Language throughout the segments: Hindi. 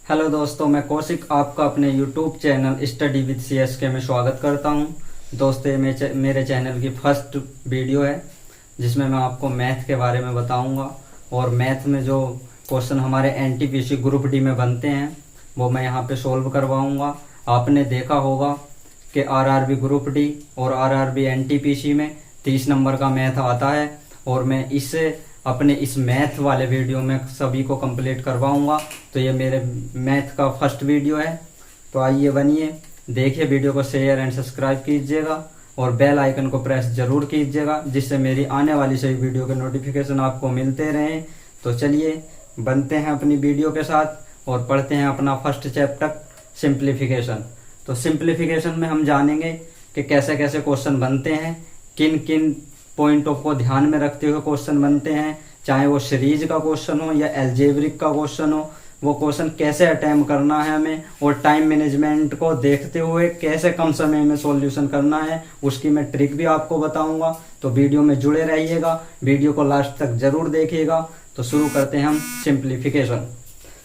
हेलो दोस्तों, मैं कौशिक आपका अपने YouTube channel study with CSK में स्वागत करता हूं। दोस्तों, ये मेरे चैनल की फर्स्ट वीडियो है जिसमें मैं आपको मैथ के बारे में बताऊंगा और मैथ में जो क्वेश्चन हमारे NTPC ग्रुप डी में बनते हैं वो मैं यहां पे सोल्व करवाऊंगा। आपने देखा होगा कि RRB ग्रुप डी और RRB NTPC में 30 नंबर का मैथ आता है और मैं इससे अपने इस मैथ वाले वीडियो में सभी को कंप्लीट करवाऊंगा। तो ये मेरे मैथ का फर्स्ट वीडियो है। तो आइए बनिए, देखिए वीडियो को शेयर एंड सब्सक्राइब कीजिएगा और बेल आइकन को प्रेस जरूर कीजिएगा जिससे मेरी आने वाली सभी वीडियो के नोटिफिकेशन आपको मिलते रहें। तो चलिए बनते हैं अपनी वीडियो के साथ और पढ़ते हैं अपना फर्स्ट चैप्टर सिंप्लीफिकेशन। तो सिंप्लीफिकेशन में हम जानेंगे कि कैसे कैसे क्वेश्चन बनते हैं, किन किन पॉइंटों को ध्यान में रखते हुए क्वेश्चन बनते हैं, चाहे वो सीरीज का क्वेश्चन हो या एल्जेब्रिक का क्वेश्चन हो, वो क्वेश्चन कैसे अटेम्प्ट करना है हमें और टाइम मैनेजमेंट को देखते हुए कैसे कम समय में सॉल्यूशन करना है, उसकी मैं ट्रिक भी आपको बताऊंगा। तो वीडियो में जुड़े रहिएगा, वीडियो को लास्ट तक जरूर देखिएगा। तो शुरू करते हैं हम सिंप्लीफिकेशन।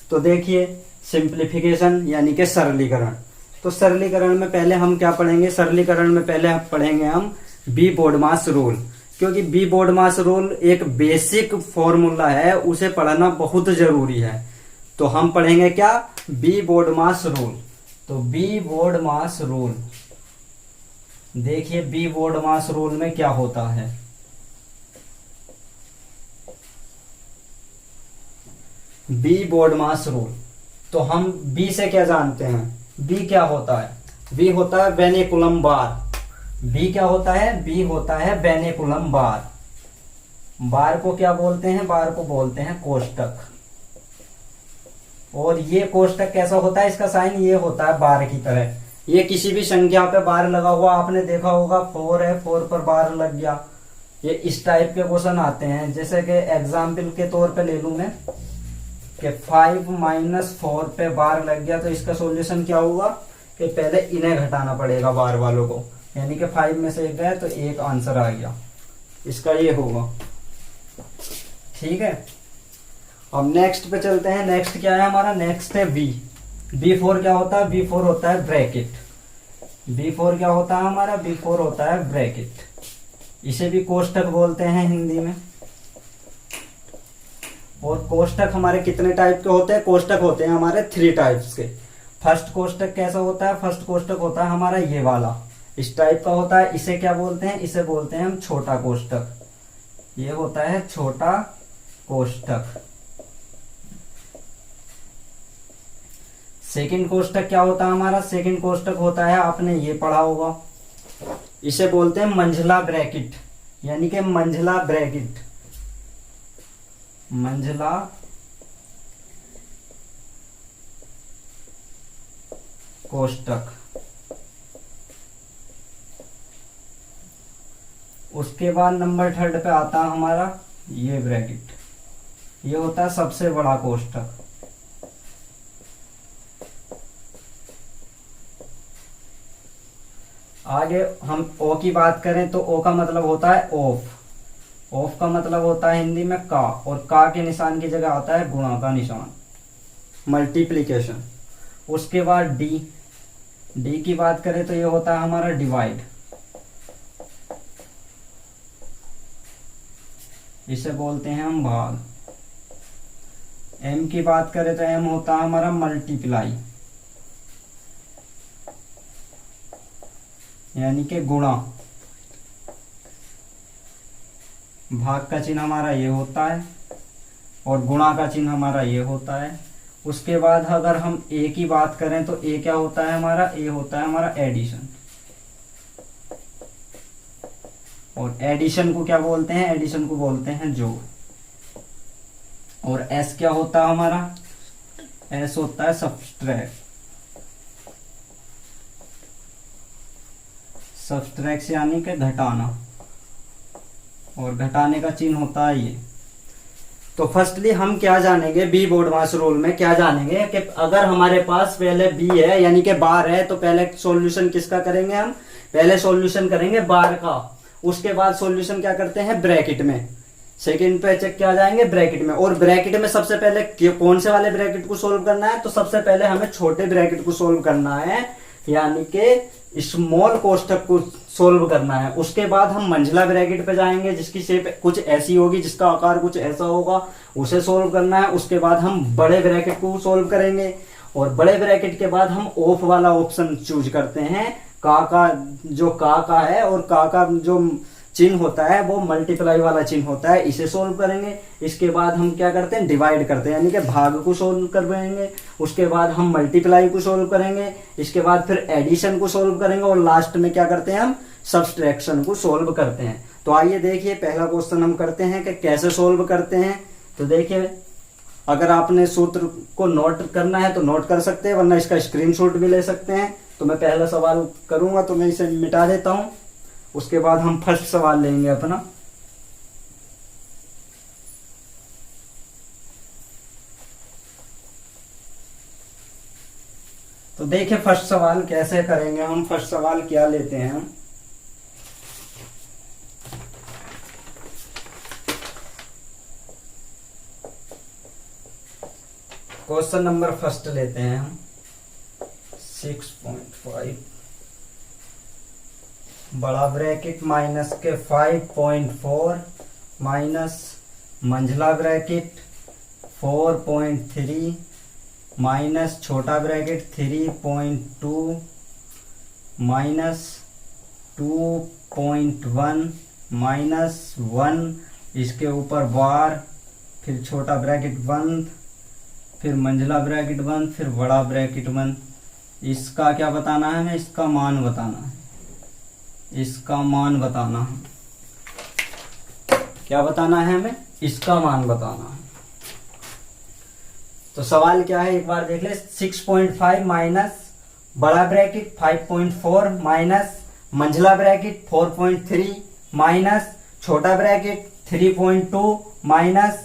तो देखिए, सिंप्लीफिकेशन यानी कि सरलीकरण। तो सरलीकरण में पहले हम क्या पढ़ेंगे? सरलीकरण में पहले पढ़ेंगे हम बी बोडमास रूल, क्योंकि बी बोडमास रूल एक बेसिक फॉर्मूला है, उसे पढ़ना बहुत जरूरी है। तो हम पढ़ेंगे क्या? बी बोडमास रूल। तो बी बोडमास रूल, देखिए बी बोडमास रूल में क्या होता है। बी बोडमास रूल, तो हम बी से क्या जानते हैं? बी क्या होता है? बी होता है वेनिकुलम बार। बी क्या होता है? बी होता है वेनिकुलम बार। बार को क्या बोलते हैं? बार को बोलते हैं कोष्टक। और ये कोष्टक कैसा होता है? इसका साइन ये होता है बार की तरह। ये किसी भी संख्या पे बार लगा हुआ आपने देखा होगा, 4 है, 4 पर बार लग गया। ये इस टाइप के क्वेश्चन आते हैं। जैसे कि एग्जाम्पल के तौर पे ले लूं मैं कि 5 - 4 पे बार लग गया, तो इसका सॉल्यूशन क्या होगा कि पहले इन्हें घटाना पड़ेगा बार वालों को, यानी कि 5 में से 1 गया तो 1 आंसर आ गया, इसका ये होगा। ठीक है, अब नेक्स्ट पे चलते हैं। नेक्स्ट क्या है हमारा? नेक्स्ट है बी। B4 क्या होता है? B4 होता है ब्रैकेट। B4 क्या होता है हमारा? B4 होता है ब्रैकेट। इसे भी कोष्टक बोलते हैं हिंदी में। और कोष्टक हमारे कितने टाइप के होते हैं? कोष्टक होते हैं हमारे 3 टाइप्स के। फर्स्ट कोष्टक कैसा होता है? फर्स्ट कोष्टक होता है हमारा ये वाला, इस टाइप का होता है। इसे क्या बोलते हैं? इसे बोलते हैं हम छोटा कोष्टक। ये होता है छोटा कोष्टक। सेकंड कोष्टक क्या होता है हमारा? सेकंड कोष्टक होता है, आपने ये पढ़ा होगा, इसे बोलते हैं मंझला ब्रैकेट, यानी कि मंझला ब्रैकेट, मंझला कोष्टक। उसके बाद नंबर 3 पे आता है हमारा ये ब्रैकेट। ये होता है सबसे बड़ा कोष्टक। आगे हम ओ की बात करें तो ओ का मतलब होता है ऑफ। ऑफ का मतलब होता है हिंदी में का, और का के निशान की जगह आता है गुणा का निशान, मल्टीप्लीकेशन। उसके बाद डी। डी की बात करें तो ये होता है हमारा डिवाइड। इसे बोलते हैं हम भाग। एम की बात करें तो एम होता है हमारा मल्टीप्लाई, यानी कि गुणा। भाग का चिन्ह हमारा ये होता है और गुणा का चिन्ह हमारा ये होता है। उसके बाद अगर हम ए की बात करें तो ए क्या होता है हमारा? ए होता है हमारा एडिशन। और एडिशन को क्या बोलते हैं? एडिशन को बोलते हैं जोड़। और एस क्या होता है हमारा? एस होता है सब्सट्रैक्ट। सब्सट्रैक्ट यानी कि घटाना, और घटाने का चिन्ह होता है ये। तो फर्स्टली हम क्या जानेंगे? बी बोडमास रूल में क्या जानेंगे कि अगर हमारे पास पहले बी है यानी कि बार है, तो पहले सॉल्यूशन किसका करेंगे हम? पहले सॉल्यूशन करेंगे बार का, उसके बाद सॉल्यूशन क्या करते हैं? ब्रैकेट में। सेकंड पे चेक क्या जाएंगे ब्रैकेट में, और ब्रैकेट में सबसे पहले कौन से वाले ब्रैकेट को सोल्व करना है, तो सबसे पहले हमें छोटे ब्रैकेट को सोल्व करना है, यानी कि स्मॉल कोष्ठक को सोल्व करना है। उसके बाद हम मंझला ब्रैकेट पे जाएंगे जिसकी शेप कुछ ऐसी होगी, जिसका आकार कुछ ऐसा होगा, उसे सोल्व करना है। उसके बाद हम बड़े ब्रैकेट को सोल्व करेंगे, और बड़े ब्रैकेट के बाद हम ऑफ वाला ऑप्शन चूज करते हैं। का है, और का जो चिन्ह होता है वो मल्टीप्लाई वाला चिन्ह होता है, इसे सोल्व करेंगे। इसके बाद हम क्या करते हैं, डिवाइड करते हैं, यानी कि भाग को सोल्व करेंगे। उसके बाद हम मल्टीप्लाई को सोल्व करेंगे। इसके बाद फिर एडिशन को सोल्व करेंगे, और लास्ट में क्या करते हैं, हम सब्सट्रैक्शन को सोल्व करते हैं। तो आइए देखिए पहला क्वेश्चन हम करते हैं कि कैसे सोल्व करते हैं। तो देखिए, अगर आपने सूत्र को नोट करना है तो नोट कर सकते हैं, वरना इसका स्क्रीनशॉट भी ले सकते हैं। तो मैं पहला सवाल करूंगा, तो मैं इसे मिटा देता हूं। उसके बाद हम फर्स्ट सवाल लेंगे अपना। तो देखिए फर्स्ट सवाल कैसे करेंगे हम। फर्स्ट सवाल क्या लेते हैं हम, क्वेश्चन नंबर फर्स्ट लेते हैं हम 6.5 बड़ा ब्रैकेट माइनस के 5.4 माइनस मंझला ब्रैकेट 4.3 माइनस छोटा ब्रैकेट 3.2 माइनस 2.1 माइनस 1, इसके ऊपर बार, फिर छोटा ब्रैकेट बंद, फिर मंझला ब्रैकेट बंद, फिर बड़ा ब्रैकेट बंद। इसका क्या बताना है हमें, इसका मान बताना है। इसका मान बताना है, क्या बताना है हमें, इसका मान बताना है। तो सवाल क्या है एक बार देख ले। 6.5 माइनस बड़ा ब्रैकेट 5.4 माइनस मंझला ब्रैकेट 4.3 माइनस छोटा ब्रैकेट 3.2 माइनस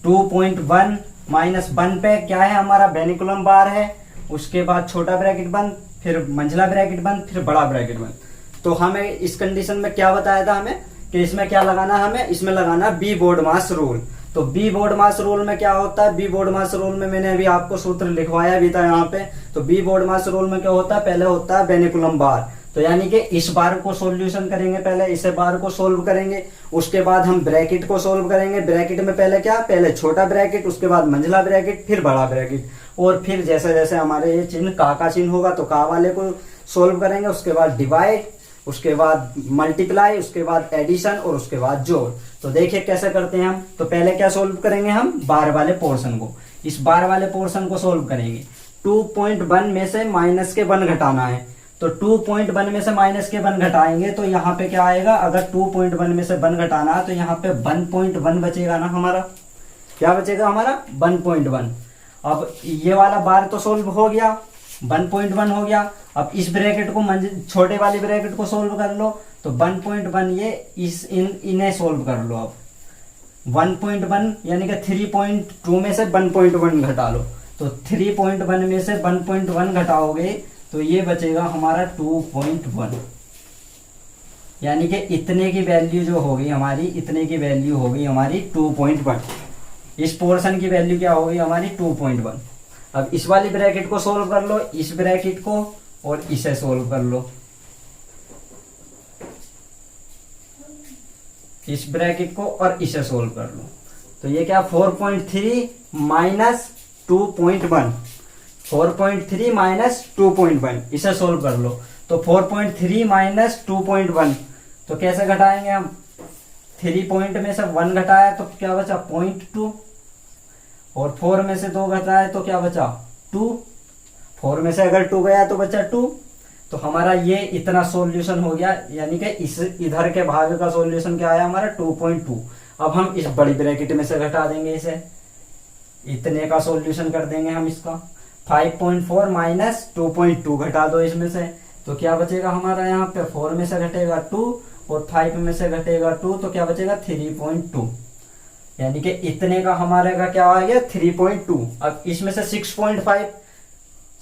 2.1 माइनस 1 पे क्या है हमारा बेनिकुलम बार है। उसके बाद छोटा ब्रैकेट बंद, फिर मंझला ब्रैकेट बंद, फिर बड़ा ब्रैकेट बंद। तो हमें इस कंडीशन में क्या बताया था हमें कि इसमें क्या लगाना है, हमें इसमें लगाना बी बोर्डमास रूल। तो बी बोर्डमास रूल में क्या होता है, बी बोर्डमास रूल में मैंने अभी आपको सूत्र लिखवाया भी था यहाँ पे। तो बी बोर्डमास रूल में क्या होता है, पहले होता है बेनिकुलम बार। तो यानी कि इस बार को सॉल्यूशन करेंगे, पहले इसे बार को सोल्व करेंगे। उसके बाद हम ब्रैकेट को सोल्व करेंगे। ब्रैकेट में पहले क्या, पहले छोटा ब्रैकेट, उसके बाद मंझला ब्रैकेट, फिर बड़ा ब्रैकेट, और फिर जैसे जैसे हमारे ये चिन्ह का चिन्ह होगा तो का वाले को सोल्व करेंगे। उसके बाद डिवाइड, उसके बाद मल्टीप्लाई, उसके बाद एडिशन, और उसके बाद जोड़। तो देखिए कैसे करते हैं हम। तो पहले क्या सोल्व करेंगे हम, बार वाले पोर्शन को। इस बार वाले पोर्शन को सोल्व करेंगे। 2.1 में से माइनस के 1 घटाना है। तो 2.1 में से माइनस के 1 घटाएंगे तो यहाँ पे क्या आएगा, अगर 2.1 में से 1 घटाना है तो यहाँ पे 1.1 बचेगा ना हमारा। क्या बचेगा हमारा, 1.1। अब ये वाला बार तो सोल्व हो गया, 1.1 हो गया। अब इस ब्रैकेट को छोटे वाले ब्रैकेट को सोल्व कर लो। तो 1.1 ये इन्हें सोल्व कर लो। अब 1.1 यानी कि 3.2 में से 1.1 घटा लो। तो 3.1 में से 1.1 घटाओगे तो ये बचेगा हमारा 2.1, यानी कि इतने की वैल्यू जो होगी हमारी, इतने की वैल्यू होगी हमारी 2.1। इस पोर्शन की वैल्यू क्या होगी हमारी 2.1। अब इस वाली ब्रैकेट को सोल्व कर लो, इस ब्रैकेट को, और इसे सोल्व कर लो। इस ब्रैकेट को और इसे सोल्व कर लो। तो ये क्या, 4.3 माइनस 2.1, 4.3 माइनस 2.1, इसे सोल्व कर लो। तो 4.3 माइनस 2.1, तो कैसे घटाएंगे हम, 3 पॉइंट में से 1 घटाया तो क्या बचा 0.2, और 4 में से 2 घटाया तो क्या बचा 2। 4 में से अगर 2 गया तो बचा 2। तो हमारा ये इतना सॉल्यूशन हो गया, यानी कि इस इधर के भाग का सॉल्यूशन क्या आया हमारा 2.2। अब हम इस बड़ी ब्रैकेट में से घटा देंगे, इसे इतने का सॉल्यूशन कर देंगे हम इसका। 5.4 माइनस 2.2 घटा दो इसमें से, तो क्या बचेगा हमारा यहाँ पे, 4 में से घटेगा 2 और 5 में से घटेगा 2, तो क्या बचेगा 3.2, यानी कि इतने का हमारे का क्या आ गया 3.2। अब इसमें से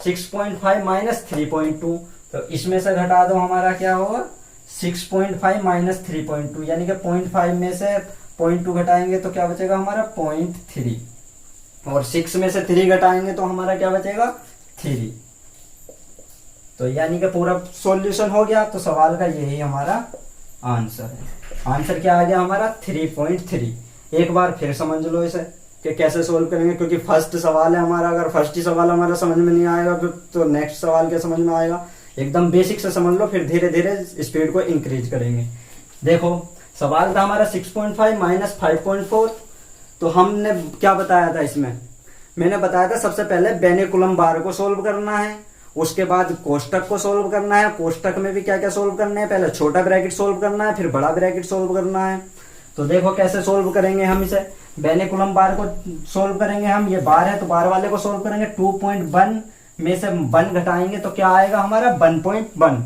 6.5 माइनस 3.2, तो इसमें से घटा दो हमारा क्या होगा 6.5 माइनस 3.2, यानी कि 0.5 में से 0.2 घटाएंगे तो क्या बचेगा हमारा 0.3, और 6 में से 3 घटाएंगे तो हमारा क्या बचेगा 3। तो यानी कि पूरा सॉल्यूशन हो गया। तो सवाल का यही हमारा आंसर है। आंसर क्या आ गया हमारा 3.3। एक बार फिर समझ लो इसे कि कैसे सोल्व करेंगे, क्योंकि फर्स्ट सवाल है हमारा। अगर फर्स्ट ही सवाल हमारा समझ में नहीं आएगा तो नेक्स्ट सवाल क्या समझ में आएगा। एकदम बेसिक से समझ लो, फिर धीरे धीरे स्पीड को इंक्रीज करेंगे। देखो सवाल था हमारा 6.5 माइनस 5.4। तो हमने क्या बताया था इसमें, मैंने बताया था सबसे पहले बेने-कुलम्ब बार को सोल्व करना है, उसके बाद कोष्टक को सोल्व करना है। कोष्टक में भी क्या क्या सोल्व करना है, पहले छोटा ब्रैकेट सोल्व करना है, फिर बड़ा ब्रैकेट सोल्व करना है। तो देखो कैसे सोल्व करेंगे हम इसे। बेने-कुलम्ब बार को सोल्व करेंगे हम, ये बार है तो बार वाले को सोल्व करेंगे। 2.1 में से 1 घटाएंगे तो क्या आएगा हमारा 1.1,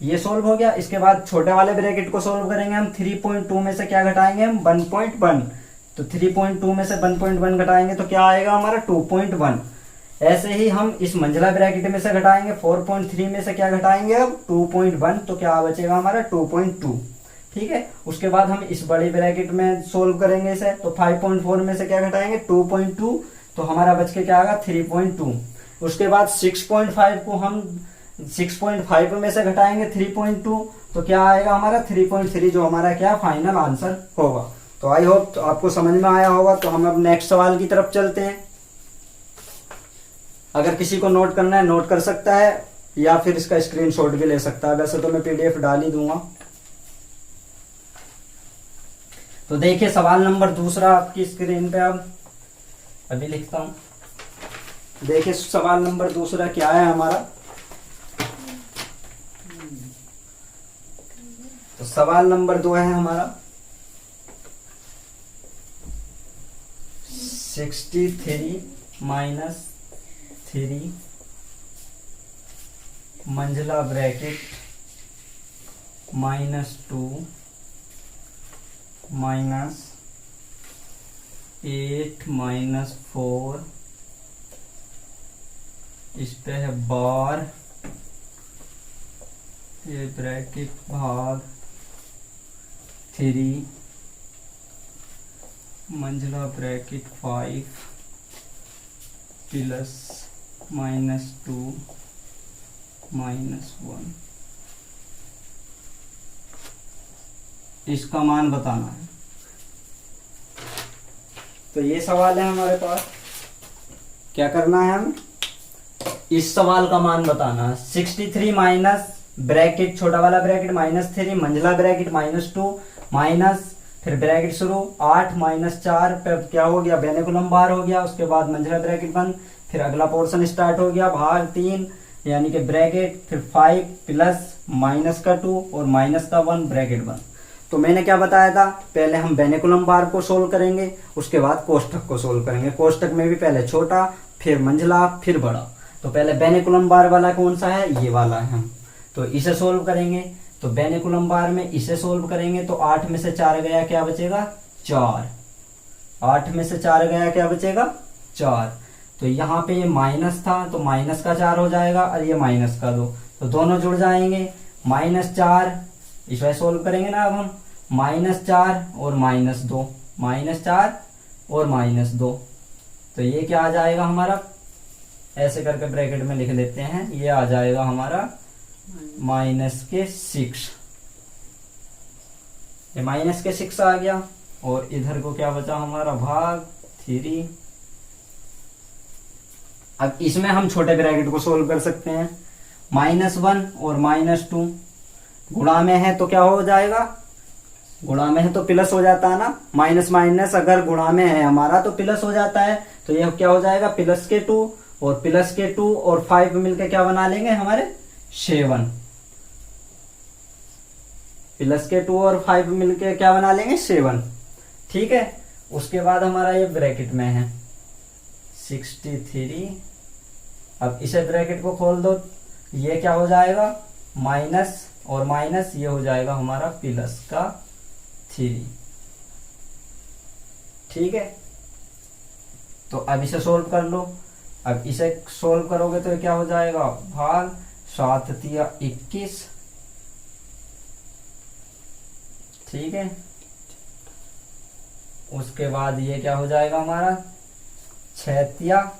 ये सोल्व हो गया। इसके बाद छोटे वाले ब्रैकेट को सोल्व करेंगे हम। 3.2 में से क्या घटाएंगे हम 1.1, तो 3.2 में से 1.1 घटाएंगे तो क्या आएगा हमारा 2.1। ऐसे ही हम इस मंझला ब्रैकेट में से घटाएंगे। 4.3 में से क्या घटाएंगे अब 2.1, तो क्या बचेगा हमारा 2.2। ठीक है, उसके बाद हम इस बड़ी ब्रैकेट में सोल्व करेंगे इसे। तो 5.4 में से क्या घटाएंगे 2.2, तो हमारा बच के क्या आएगा 3.2। उसके बाद 6.5 को हम 6.5 में से घटाएंगे 3.2, तो क्या आएगा हमारा 3.3, जो हमारा क्या फाइनल आंसर होगा। तो आई होप तो आपको समझ में आया होगा। तो हम अब नेक्स्ट सवाल की तरफ चलते हैं। अगर किसी को नोट करना है नोट कर सकता है, या फिर इसका स्क्रीनशॉट भी ले सकता है। वैसे तो मैं पीडीएफ डाल ही दूंगा। तो देखिए सवाल नंबर दूसरा आपकी स्क्रीन पे, अब अभी लिखता हूं। देखिए सवाल नंबर दूसरा क्या है हमारा। तो सवाल नंबर 2 है हमारा 63 माइनस 3 मंझला ब्रैकेट -2 माइनस 8 माइनस 4, इस पे है बार, ये ब्रैकेट भाग 3 मंझला ब्रैकेट 5 प्लस -2 -1, इसका मान बताना है। तो ये सवाल है हमारे पास। क्या करना है हम, इस सवाल का मान बताना है। 63 माइनस ब्रैकेट छोटा वाला ब्रैकेट -3 मंझला ब्रैकेट -2 माइनस फिर ब्रैकेट शुरू 8 माइनस 4 पे क्या हो गया बेने-कुलम्ब बार हो गया। उसके बाद मंझला ब्रैकेट बंद, फिर अगला पोर्शन स्टार्ट हो गया भाग 3 यानी कि ब्रैकेट, फिर 5 प्लस माइनस का 2 और माइनस का 1 ब्रैकेट बंद। तो मैंने क्या बताया था, पहले हम बेने-कुलम्ब बार को सोल्व करेंगे, उसके बाद कोष्टक को सोल्व करेंगे। कोष्टक में भी पहले छोटा फिर मंझला फिर बड़ा। तो पहले बेने-कुलम्ब बार वाला कौन सा है, ये वाला है हम, तो इसे सोल्व करेंगे। तो बेने-कुलम्ब बार में इसे सोल्व करेंगे तो 8 में से 4 गया क्या बचेगा 4, 8 में से 4 गया क्या बचेगा 4। तो यहाँ पे ये माइनस था तो माइनस का 4 हो जाएगा और ये माइनस का 2, तो दोनों जुड़ जाएंगे। -4 इसमें सोल्व करेंगे ना अब हम, -4 और -2, -4 और -2, तो ये क्या आ जाएगा हमारा, ऐसे करके ब्रैकेट में लिख लेते हैं, ये आ जाएगा हमारा -6। ये -6 आ गया और इधर को क्या बचा हमारा भाग 3। अब इसमें हम छोटे ब्रैकेट को सोल्व कर सकते हैं। -1 और -2 गुणा में है तो क्या हो जाएगा, गुणा में है तो प्लस हो जाता है ना, माइनस माइनस अगर गुणा में है हमारा तो प्लस हो जाता है। तो यह क्या हो जाएगा प्लस के 2 और प्लस के 2 और 5 मिलकर क्या बना लेंगे हमारे 7, प्लस के 2 और 5 मिलके क्या बना लेंगे 7। ठीक है, उसके बाद हमारा ये ब्रैकेट में है 63। अब इसे ब्रैकेट को खोल दो, ये क्या हो जाएगा माइनस और माइनस, ये हो जाएगा हमारा प्लस का 3। ठीक है, तो अब इसे सोल्व कर लो। अब इसे सोल्व करोगे तो क्या हो जाएगा भाग 7 तिया 21। ठीक है, उसके बाद ये क्या हो जाएगा हमारा 6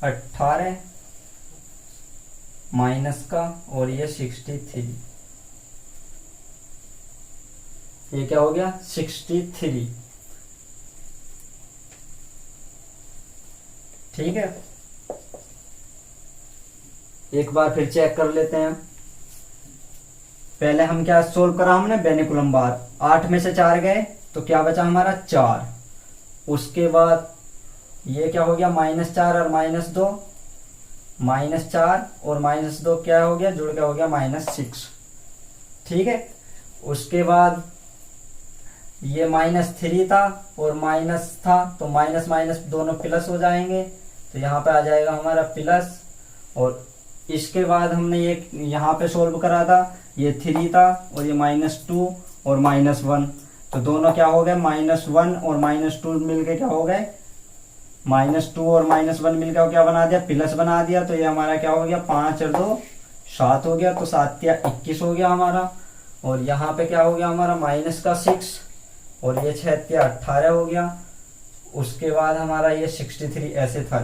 18 माइनस का, और ये 63, ये क्या हो गया 63। ठीक है, एक बार फिर चेक कर लेते हैं। पहले हम क्या सोल्व करा हमने, बेनिकुलम बार। 8 में से 4 गए तो क्या बचा हमारा 4। उसके बाद ये क्या हो गया -4 और -2, -4 और -2 क्या हो गया, जुड़ के हो गया -6। ठीक है, उसके बाद ये -3 था और माइनस था, तो माइनस माइनस दोनों प्लस हो जाएंगे, तो यहाँ पे आ जाएगा हमारा प्लस। और इसके बाद हमने ये यहाँ पे सोल्व करा था, ये 3 था और ये -2 और -1, तो दोनों क्या हो गए -1 और -2 मिलके क्या हो गए, -2 और -1 मिलकर क्या बना दिया, प्लस बना दिया। तो ये हमारा क्या हो गया 5 और 2 7 हो गया, तो 7 या 21 हो गया हमारा। और यहाँ पे क्या हो गया हमारा -6 और ये 6 या 18 हो गया। उसके बाद हमारा ये 63 ऐसे था।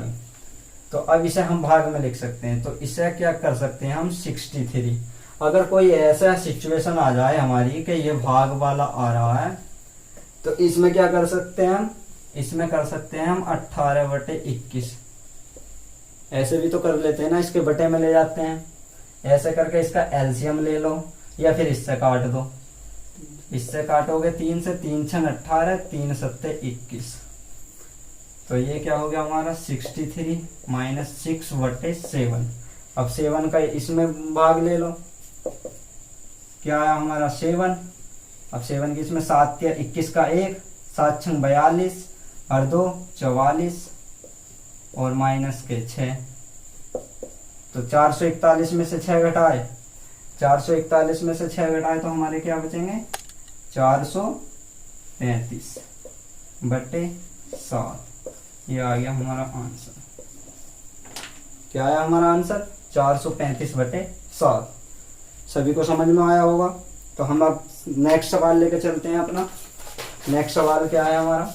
तो अब इसे हम भाग में लिख सकते हैं, तो इसे क्या कर सकते हैं हम 63। अगर कोई ऐसा सिचुएशन आ जाए हमारी कि ये भाग वाला आ रहा है, तो इसमें क्या कर सकते हैं हम, इसमें कर सकते हैं हम 18/21। ऐसे भी तो कर लेते हैं ना, इसके बटे में ले जाते हैं, ऐसे करके इसका एलसीएम ले लो या फिर इससे काट दो। इससे काटोगे 3 से, 3 6 18, 3 7 21, तो ये क्या हो गया हमारा 63 - 6/7। अब 7 का इसमें भाग ले लो, क्या आया हमारा 7। अब 7 की इसमें 7 या 21 का 1, 7 6 42 और 2 44 और -6, तो 441 में से 6 घटाए, 441 में से 6 घटाए तो हमारे क्या बचेंगे 435/7। ये आ गया हमारा आंसर। क्या आया हमारा आंसर 435/7। सभी को समझ में आया होगा। तो हम अब नेक्स्ट सवाल लेके चलते हैं अपना। नेक्स्ट सवाल क्या है हमारा,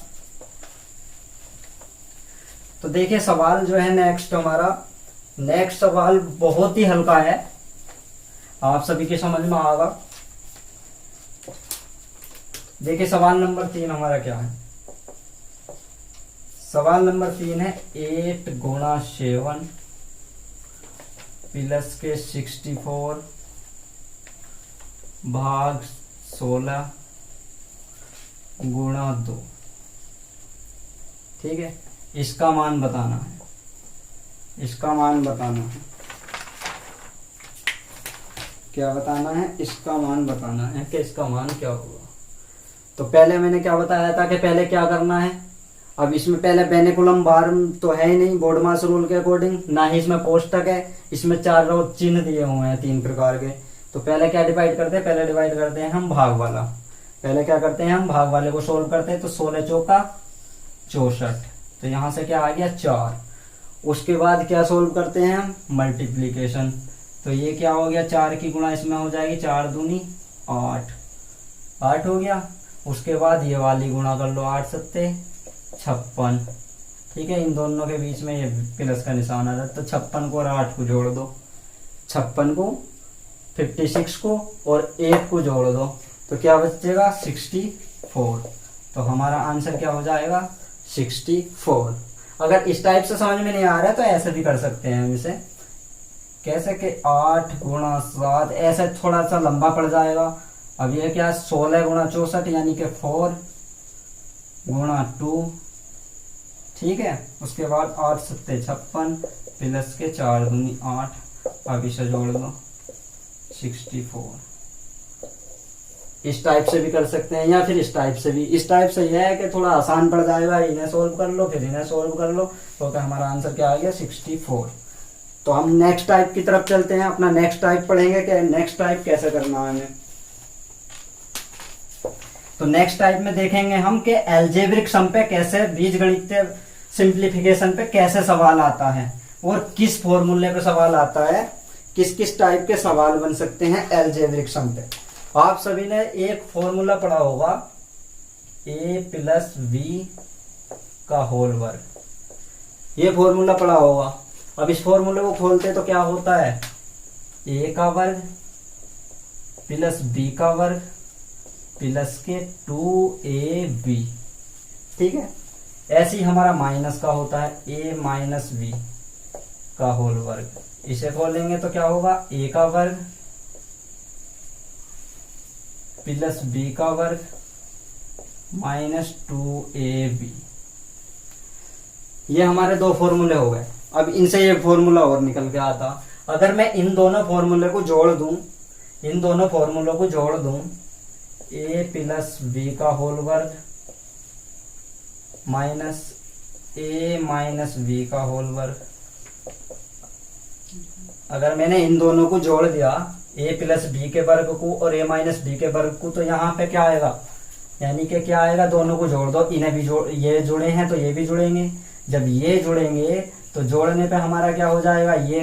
तो देखिए सवाल जो है नेक्स्ट हमारा, नेक्स्ट सवाल बहुत ही हल्का है, आप सभी के समझ में आएगा। देखिए सवाल नंबर 3 हमारा क्या है। सवाल नंबर 3 है 8 × 7 प्लस के 64 भाग 16 गुणा 2। ठीक है, इसका मान बताना है, इसका मान बताना है। क्या बताना है, इसका मान बताना है कि इसका मान क्या होगा। तो पहले मैंने क्या बताया था कि पहले क्या करना है। अब इसमें पहले बेनिकुलम बार तो है ही नहीं बोर्डमास रूल के अकॉर्डिंग, ना ही इसमें कोष्टक है। इसमें 4 रो चिन्ह दिए हुए हैं 3 प्रकार के। तो पहले क्या डिवाइड करते हैं, पहले डिवाइड करते हैं हम भाग वाला। पहले क्या करते हैं हम भाग वाले को सोल्व करते हैं, तो 16 चौका 64, तो यहां से क्या आ गया 4। उसके बाद क्या सोल्व करते हैं हम मल्टीप्लीकेशन, तो ये क्या हो गया 4 की गुणा इसमें हो जाएगी, 4 दूनी 8 हो गया। उसके बाद ये वाली गुणा कर लो, 8 7 56। ठीक है, इन दोनों के बीच में ये प्लस का निशान आ जाता है, तो 56 को और 8 को जोड़ दो, 56 को 56 को और 1 को जोड़ दो, तो क्या बचेगा 64। तो हमारा आंसर क्या हो जाएगा 64। अगर इस टाइप से समझ में नहीं आ रहा है तो ऐसे भी कर सकते हैं हम इसे, कैसे कि 8 × 7, ऐसे थोड़ा सा लंबा पड़ जाएगा। अब ये क्या 16 × 64 यानी कि 4 × 2। ठीक है, उसके बाद 8 7 56 प्लस के 4 दूनी 8। अब इसे जोड़ दो 64। इस टाइप से भी कर सकते हैं या फिर इस टाइप से भी। इस टाइप से यह है कि थोड़ा आसान पड़ जाएगा, इन्हें सोल्व कर लो फिर इन्हें सोल्व कर लो, तो हमारा आंसर क्या आ गया 64। तो हम नेक्स्ट टाइप की तरफ चलते हैं, अपना नेक्स्ट टाइप पढ़ेंगे कि नेक्स्ट टाइप कैसे करना है हमें। तो नेक्स्ट टाइप में देखेंगे हम कि एल्जेब्रिक सम पे कैसे, बीजगणितीय सिंप्लीफिकेशन पे कैसे सवाल आता है और किस फॉर्मूले पे सवाल आता है, किस किस टाइप के सवाल बन सकते हैं एल्जेब्रिक सम पे। आप सभी ने एक फॉर्मूला पढ़ा होगा ए प्लस बी का होल वर्ग। ये फॉर्मूला पढ़ा होगा। अब इस फॉर्मूले को खोलते तो क्या होता है, ए का वर्ग प्लस बी का वर्ग प्लस के 2ab। ठीक है, ऐसे ही हमारा माइनस का होता है ए माइनस बी का होल वर्ग। इसे खोलेंगे तो क्या होगा, ए का वर्ग प्लस बी का वर्ग माइनस 2ab। ये हमारे दो फॉर्मूले हो गए। अब इनसे एक फॉर्मूला और निकल के आता। अगर मैं इन दोनों फॉर्मूले को जोड़ दूं, इन दोनों फॉर्मूलों को जोड़ दूं, ए प्लस बी का होल वर्ग माइनस ए माइनस बी का होल वर्ग। अगर मैंने इन दोनों को जोड़ दिया, ए प्लस बी के वर्ग को और ए माइनस बी के वर्ग को, तो यहाँ पे क्या आएगा, यानी कि क्या आएगा, दोनों को जोड़ दो, इन्हें भी जोड़, ये जुड़े हैं तो ये भी जुड़ेंगे। जब ये जुड़ेंगे तो जोड़ने पे हमारा क्या हो जाएगा, ये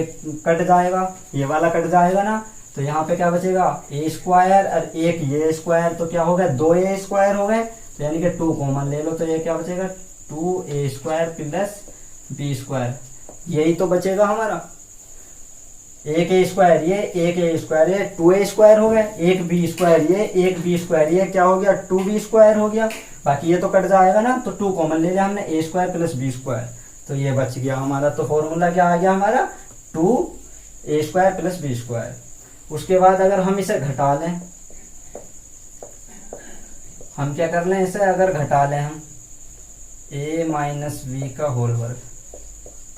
कट जाएगा, ये वाला कट जाएगा ना, तो यहाँ पे क्या बचेगा, ए स्क्वायर और एक ये स्क्वायर, तो क्या हो गया, 2a स्क्वायर हो गए। तो यानी कि 2 कॉमन ले लो तो ये क्या बचेगा, 2a square plus b square. यही तो बचेगा हमारा, एक ए स्क्वायर ये, एक ए स्क्वायर ये, 2a स्क्वायर हो गया, एक बी स्क्वायर ये, एक बी स्क्वायर ये, क्या हो गया, 2b स्क्वायर हो गया। बाकी ये तो कट जाएगा ना, तो 2 कॉमन ले लिया हमने, ए स्क्वायर प्लस बी स्क्वायर, तो ये बच गया हमारा। तो फॉर्मूला क्या आ गया हमारा, 2a square plus b square. उसके बाद अगर हम इसे घटा लें, हम क्या कर लें इसे, अगर घटा लें हम a माइनस बी का होल वर्ग,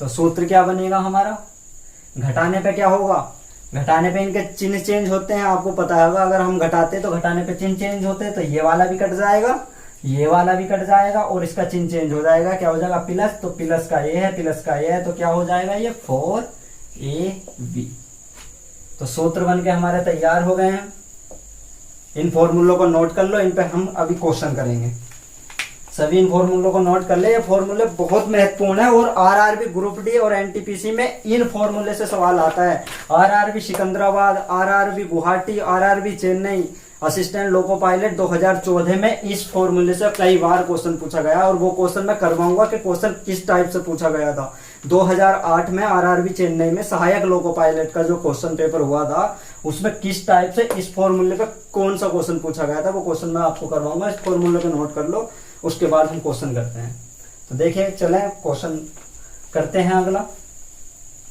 तो सूत्र क्या बनेगा हमारा, घटाने पे क्या होगा, घटाने पे इनके चिन्ह चेंज होते हैं, आपको पता होगा। अगर हम घटाते तो घटाने पे चिन्ह चेंज होते हैं, तो ये वाला भी कट जाएगा, ये वाला भी कट जाएगा और इसका चिन्ह चेंज हो जाएगा, क्या हो जाएगा, प्लस, तो प्लस का ये है, प्लस का ये है, तो क्या हो जाएगा, ये 4ab। तो सूत्र बन के हमारे तैयार हो गए हैं। इन फॉर्मूलों को नोट कर लो, इन पे हम अभी क्वेश्चन करेंगे। सभी इन फॉर्मूलों को नोट कर ले, ये फॉर्मूले बहुत महत्वपूर्ण है और आरआरबी ग्रुप डी और एनटीपीसी में इन फॉर्मूले से सवाल आता है। RRB Secunderabad, RRB Guwahati, RRB Chennai, assistant loco pilot 2014 में इस फॉर्मूले से कई बार क्वेश्चन पूछा गया और वो क्वेश्चन मैं करवाऊंगा कि क्वेश्चन किस टाइप से पूछा गया था। 2008 में आरआरबी चेन्नई में सहायक लोको पायलट का जो क्वेश्चन पेपर हुआ था, उसमें किस टाइप से इस फॉर्मूले पे कौन सा क्वेश्चन पूछा गया था, वो क्वेश्चन मैं आपको करवाऊंगा। इस फॉर्मूले को नोट कर लो, उसके बाद हम क्वेश्चन करते हैं। तो देखिए, चले क्वेश्चन करते हैं अगला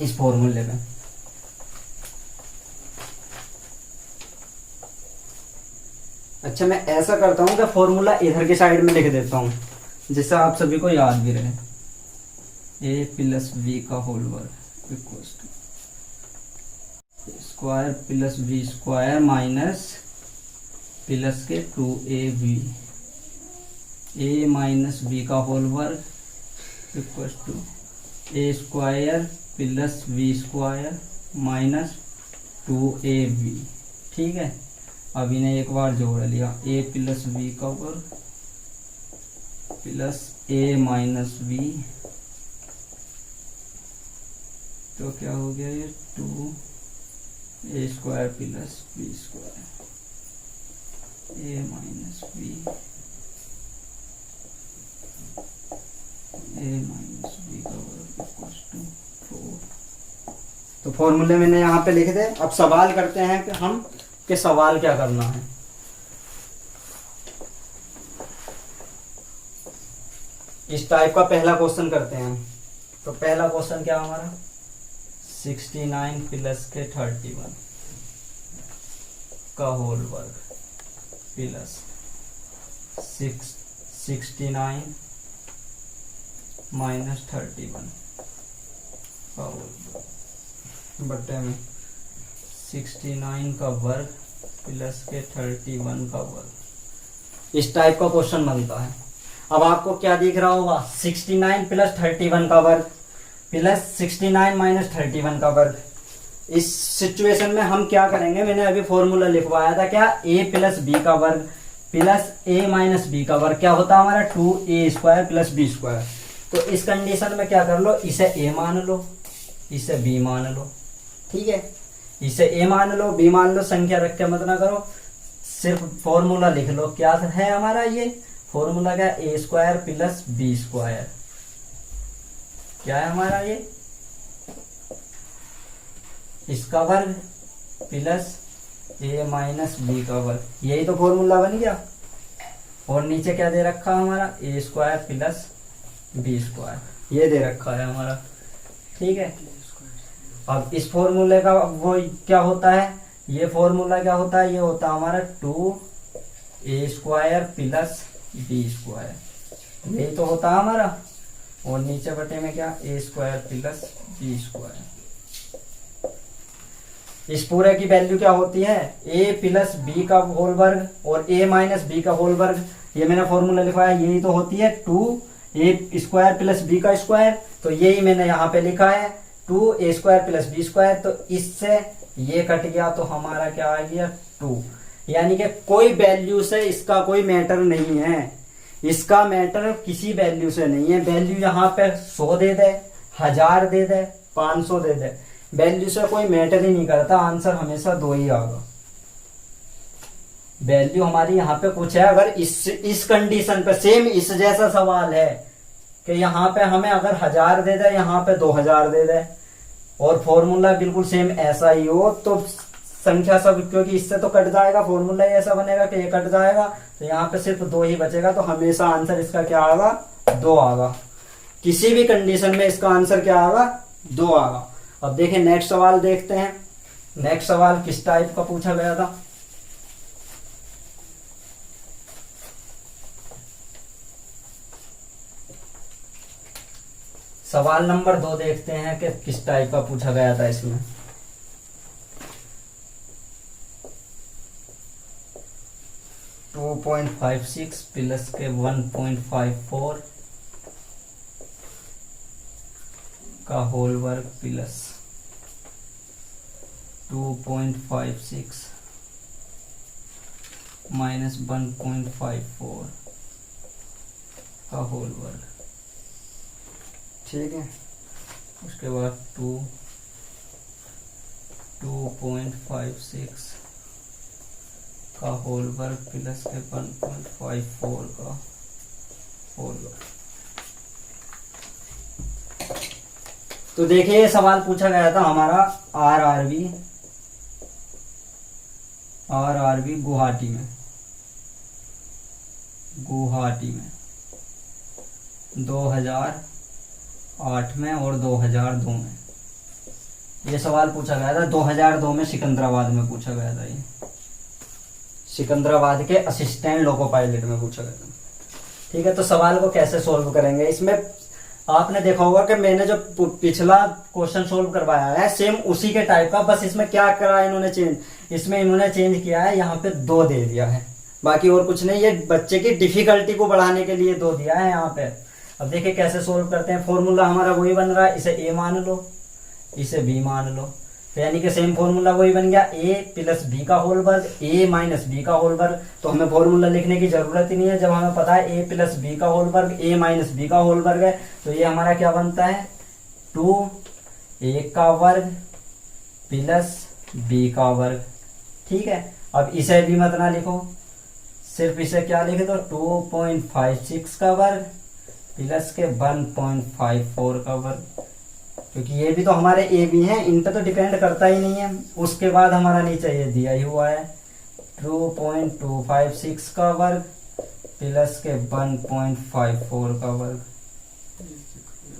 इस फॉर्मूले में। अच्छा, मैं ऐसा करता हूं कि फॉर्मूला इधर की साइड में लिख देता हूं, जिससे आप सभी को याद भी रहे। ए प्लस बी का होल वर्ग equals to square plus b square minus plus के 2ab, ए माइनस बी का होल वर्ग equals to a square plus b square minus 2ab। ठीक है, अब इन्हें एक बार जोड़ लिया, ए प्लस बी का वर्ग प्लस ए माइनस बी, तो क्या हो गया ये 2a square plus b square, a minus b, a minus b का वर्ग इक्वल्स टू 4। तो फॉर्मूले मैंने यहाँ पे लिख दे। अब सवाल करते हैं कि हम कि सवाल क्या करना है। इस टाइप का पहला क्वेश्चन करते हैं। तो पहला क्वेश्चन क्या हमारा, 69 प्लस के 31 का होल वर्ग प्लस 69 माइनस 31 का होल वर्ग बट्टे में 69 का वर्ग प्लस के 31 का वर्ग। इस टाइप का क्वेश्चन बनता है। अब आपको क्या दिख रहा होगा, 69 प्लस 31 का वर्ग प्लस 69 माइनस 31 का वर्ग। इस सिचुएशन में हम क्या करेंगे, मैंने अभी फॉर्मूला लिखवाया था, क्या, a प्लस बी का वर्ग प्लस a माइनस बी का वर्ग क्या होता है हमारा, 2a square plus b square. तो इस कंडीशन में क्या कर लो, इसे a मान लो, इसे b मान लो। ठीक है, इसे a मान लो, b मान लो, संख्या रख के मत ना करो, सिर्फ फॉर्मूला लिख लो। क्या है हमारा ये फॉर्मूला क्या है, ए स्क्वायर प्लस बी स्क्वायर। क्या है हमारा ये, इसका वर्ग प्लस ए माइनस बी का वर्ग, यही तो फॉर्मूला बन गया। और नीचे क्या दे रखा है हमारा, ए स्क्वायर प्लस बी स्क्वायर, ये दे रखा है हमारा। ठीक है, अब इस फॉर्मूले का वो क्या होता है, ये फॉर्मूला क्या होता है, ये होता है हमारा 2a square plus b square, यही तो होता है हमारा। और नीचे बटे में क्या, ए स्क्वायर प्लस बी स्क्वायर। इस पूरे की वैल्यू क्या होती है, a प्लस बी का होल वर्ग और a माइनस बी का होल वर्ग, ये मैंने फॉर्मूला लिखा है, यही तो होती है 2a स्क्वायर प्लस बी का स्क्वायर। तो यही मैंने यहाँ पे लिखा है 2a square plus b square. तो इससे ये कट गया तो हमारा क्या आ गया 2, यानी कि कोई वैल्यू से इसका कोई मैटर नहीं है, इसका मैटर किसी वैल्यू से नहीं है। वैल्यू यहाँ पे 100 दे दे, 1000 दे दे, 500 दे दे, वैल्यू से कोई मैटर ही नहीं करता, आंसर हमेशा 2 ही आएगा। वैल्यू हमारी यहाँ पे कुछ है, अगर इस कंडीशन पे सेम इस जैसा सवाल है कि यहाँ पे हमें अगर 1000 दे दे, यहाँ पे 2000 दे दे और फॉर्मूला बिल्कुल सेम ऐसा ही हो, तो संख्या सब, क्योंकि इससे तो कट जाएगा, फॉर्मूला ही ऐसा बनेगा कि ये कट जाएगा, तो यहाँ पे सिर्फ 2 ही बचेगा। तो हमेशा आंसर इसका क्या आएगा, 2 आएगा। किसी भी कंडीशन में इसका आंसर क्या आएगा, 2 आएगा। अब देखें नेक्स्ट सवाल देखते हैं। नेक्स्ट सवाल किस टाइप का पूछा गया था, सवाल नंबर 2 देखते हैं कि किस टाइप का पूछा गया था इसमें। टू 2.56 प्लस के 1.54 का होल वर्ग प्लस 2.56 माइनस 1.54 का होल वर्ग। ठीक है, उसके बाद 2.56 का होल वर्ग प्लस के 1.54 का होल वर्ग। तो देखिए ये सवाल पूछा गया था हमारा आरआरबी गुवाहाटी में 2008 में और 2002 में। ये सवाल पूछा गया था 2002 में, सिकंदराबाद में पूछा गया था। ये सिकंदराबाद के असिस्टेंट लोको पायलट में पूछा गया था। ठीक है, तो सवाल को कैसे सोल्व करेंगे, इसमें आपने देखा होगा कि मैंने जो पिछला क्वेश्चन सोल्व करवाया है सेम उसी के टाइप का, बस इसमें क्या करा इन्होंने चेंज, इसमें इन्होंने चेंज किया है, यहाँ पे 2 दे दिया है, बाकी और कुछ नहीं। ये बच्चे की डिफिकल्टी को बढ़ाने के लिए 2 दिया है यहाँ पे। अब देखिए कैसे सोल्व करते हैं। फॉर्मूला हमारा वही बन रहा है, इसे ए मान लो, इसे बी मान लो, तो यानी कि सेम फॉर्मूला वही बन गया, ए प्लस बी का होल वर्ग, ए माइनस बी का होल वर्ग। तो हमें फॉर्मूला लिखने की जरूरत ही नहीं है, जब हमें पता है ए प्लस बी का होल वर्ग, ए माइनस बी का होल वर्ग है। तो ये हमारा क्या बनता है, 2a का वर्ग प्लस बी का वर्ग। ठीक है, अब इसे भी मत ना लिखो, सिर्फ इसे क्या लिखे तो 2.56 का वर्ग प्लस के 1.54 का वर्ग, क्योंकि ये भी तो हमारे ए भी हैं, इन पे तो डिपेंड करता ही नहीं है। उसके बाद हमारा नीचे ये दिया ही हुआ है 2.256 का वर्ग प्लस के 1.54 का वर्ग।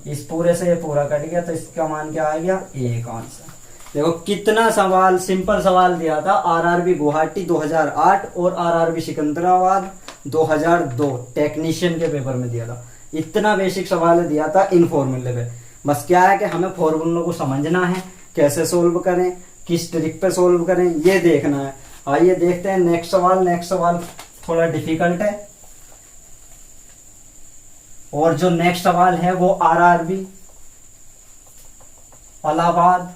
इस पूरे से ये पूरा कट गया, तो इसका मान क्या आ गया, ए का आंसर। देखो कितना सवाल, सिंपल सवाल दिया था आरआरबी गुवाहाटी 2008 और आरआरबी सिकंदराबाद 2002 टेक्नीशियन के पेपर में दिया था। इतना बेसिक सवाल दिया था इन फॉर्मूले पे। बस क्या है कि हमें फॉर्मूलों को समझना है, कैसे सोल्व करें, किस ट्रिक पे सोल्व करें, ये देखना है। आइए देखते हैं नेक्स्ट सवाल। नेक्स्ट सवाल थोड़ा डिफिकल्ट है, और जो नेक्स्ट सवाल है वो आरआरबी इलाहाबाद